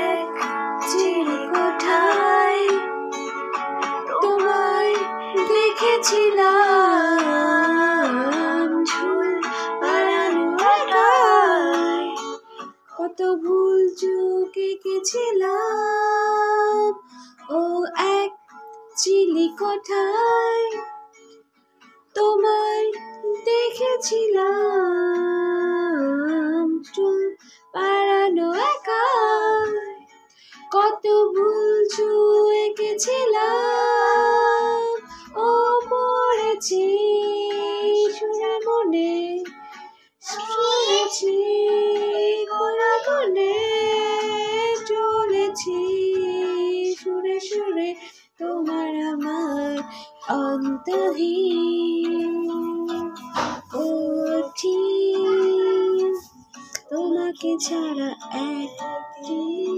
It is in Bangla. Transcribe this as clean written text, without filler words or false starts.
এক চিড়ি কোঠায় তোমায় দেখেছিলাম ঝুল পাড়ানো একাই, কত ভুল চোখ এঁকেছিলাম ও এক চিলি কোঠায় তোমায় দেখেছিলাম চুল পাড়ানো একাই, কত ভুল চোখ এঁকেছিলাম ও পড়েছি সুরে মনে, শুনেছি কোনা কোনে, চলেছি সুরে সুরে তোমার আমার অন্তহীন। ও ঠিক তোমাকে ছাড়া একদিন